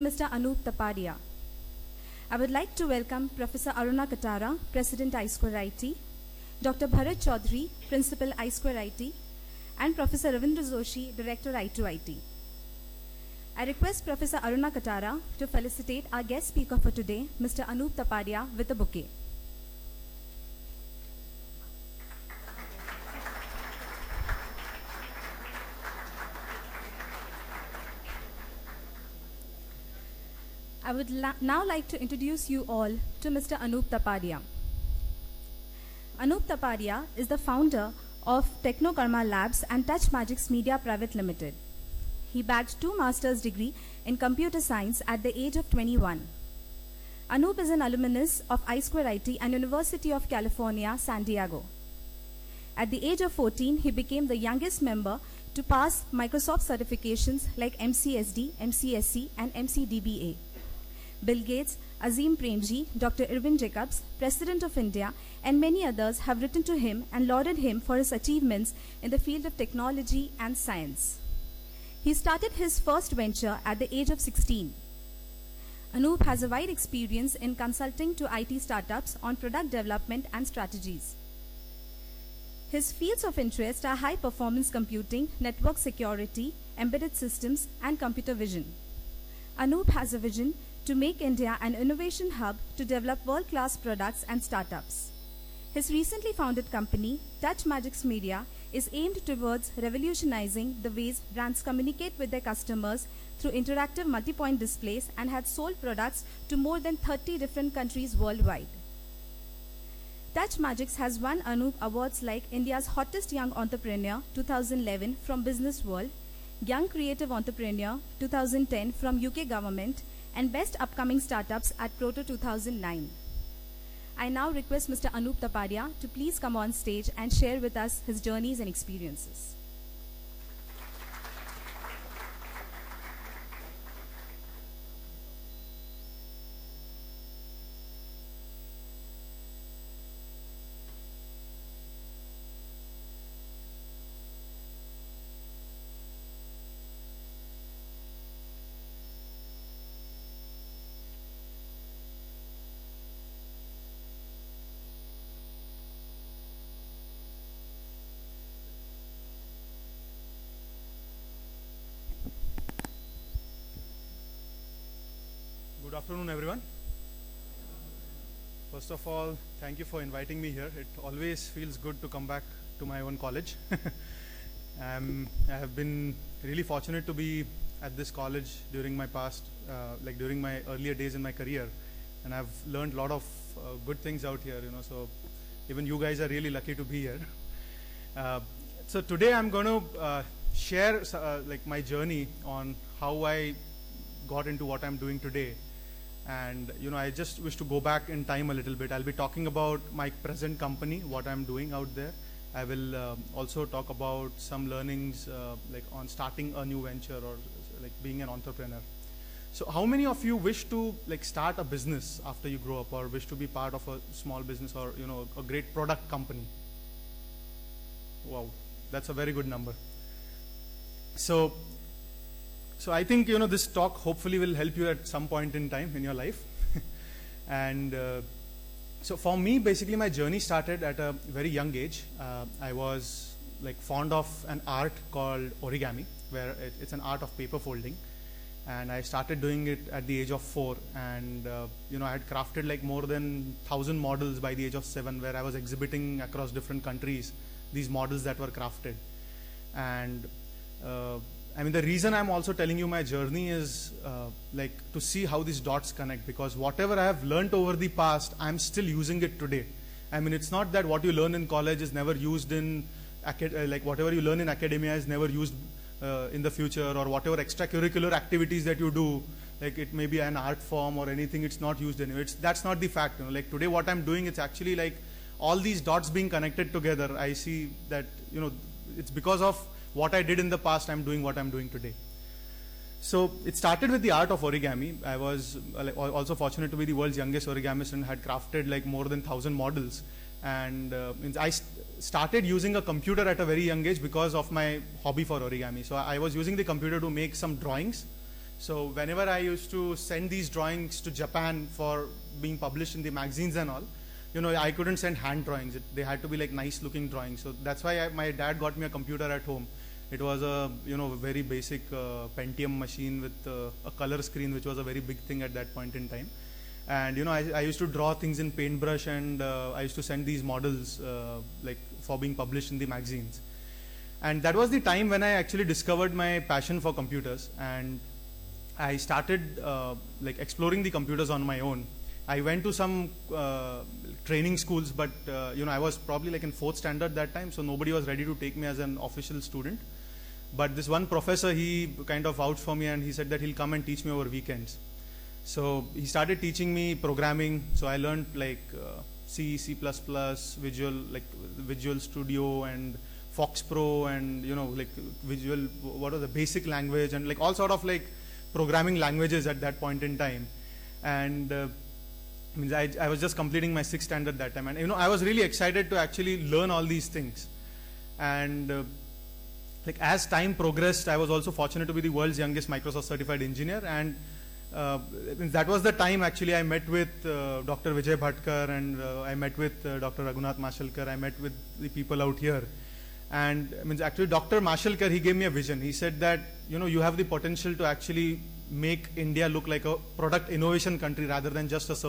Mr. Anoop Tapadia. I would like to welcome Professor Aruna Katara, President I2IT, Dr. Bharat Chaudhary, Principal I2IT, and Professor Ravindra Joshi, Director I2IT. I request Professor Aruna Katara to felicitate our guest speaker for today, Mr. Anoop Tapadia, with a bouquet. I would now like to introduce you all to Mr. Anoop Tapadia. Anoop Tapadia is the founder of Technokarma Labs and Touch Magics Media Private Limited. He bagged 2 master's degree in computer science at the age of 21. Anoop is an alumnus of I2IT and University of California, San Diego. At the age of 14, he became the youngest member to pass Microsoft certifications like MCSD, MCSC, and MCDBA. Bill Gates, Azim Premji, Dr. Irvin Jacobs, President of India, and many others have written to him and lauded him for his achievements in the field of technology and science. He started his first venture at the age of 16. Anoop has a wide experience in consulting to IT startups on product development and strategies. His fields of interest are high-performance computing, network security, embedded systems, and computer vision. Anoop has a vision to make India an innovation hub to develop world-class products and startups. His recently founded company, Touch Magics Media, is aimed towards revolutionizing the ways brands communicate with their customers through interactive multi-point displays and has sold products to more than 30 different countries worldwide. Touch Magics has won Anoop awards like India's Hottest Young Entrepreneur 2011 from Business World, Young Creative Entrepreneur 2010 from UK Government, and Best Upcoming Startups at Proto 2009. I now request Mr. Anoop Tapadia to please come on stage and share with us his journeys and experiences. Good afternoon, everyone. First of all, thank you for inviting me here. It always feels good to come back to my own college. I have been really fortunate to be at this college during my past, during my earlier days in my career, and I've learned a lot of good things out here. So even you guys are really lucky to be here. So today I'm going to share my journey on how I got into what I'm doing today. And I just wish to go back in time a little bit. I'll be talking about my present company, what I'm doing out there. I will also talk about some learnings on starting a new venture or being an entrepreneur. So how many of you wish to start a business after you grow up, or wish to be part of a small business, or a great product company? Wow, that's a very good number. So I think this talk hopefully will help you at some point in time in your life. And so for me, basically my journey started at a very young age. I was fond of an art called origami, where it's an art of paper folding, and I started doing it at the age of 4. And I had crafted more than 1,000 models by the age of 7, where I was exhibiting across different countries these models that were crafted. And the reason I'm also telling you my journey is to see how these dots connect, because whatever I have learned over the past, I'm still using it today. It's not that what you learn in college is never used in, whatever you learn in academia is never used in the future, or whatever extracurricular activities that you do, it may be an art form or anything, it's not used anywhere. That's not the fact. Today what I'm doing, it's actually all these dots being connected together. I see that, it's because of what I did in the past, I'm doing what I'm doing today. So it started with the art of origami. I was also fortunate to be the world's youngest origamist and had crafted more than 1,000 models. And I started using a computer at a very young age because of my hobby for origami. So I was using the computer to make some drawings So whenever I used to send these drawings to Japan for being published in the magazines and all, I couldn't send hand drawings. They had to be like nice looking drawings. So that's why my dad got me a computer at home. It was a very basic Pentium machine with a color screen, which was a very big thing at that point in time. And I used to draw things in paintbrush, and I used to send these models like for being published in the magazines. And that was the time when I actually discovered my passion for computers, and I started like exploring the computers on my own. I went to some training schools, but I was probably like in 4th standard that time, so nobody was ready to take me as an official student. But this one professor, he kind of vouched for me, and he said that he'll come and teach me over weekends. So he started teaching me programming. So I learned like C, C++, Visual Studio, and Fox Pro, and like what was the basic language, and like all sort of like programming languages at that point in time. And I was just completing my 6th standard that time, and I was really excited to actually learn all these things. And like as time progressed, I was also fortunate to be the world's youngest Microsoft certified engineer, and that was the time actually I met with Dr. Vijay Bhatkar, and I met with Dr. Raghunath Mashalkar. I met with the people out here. And actually Dr. Mashalkar, he gave me a vision. He said that you have the potential to actually make India look like a product innovation country rather than just a service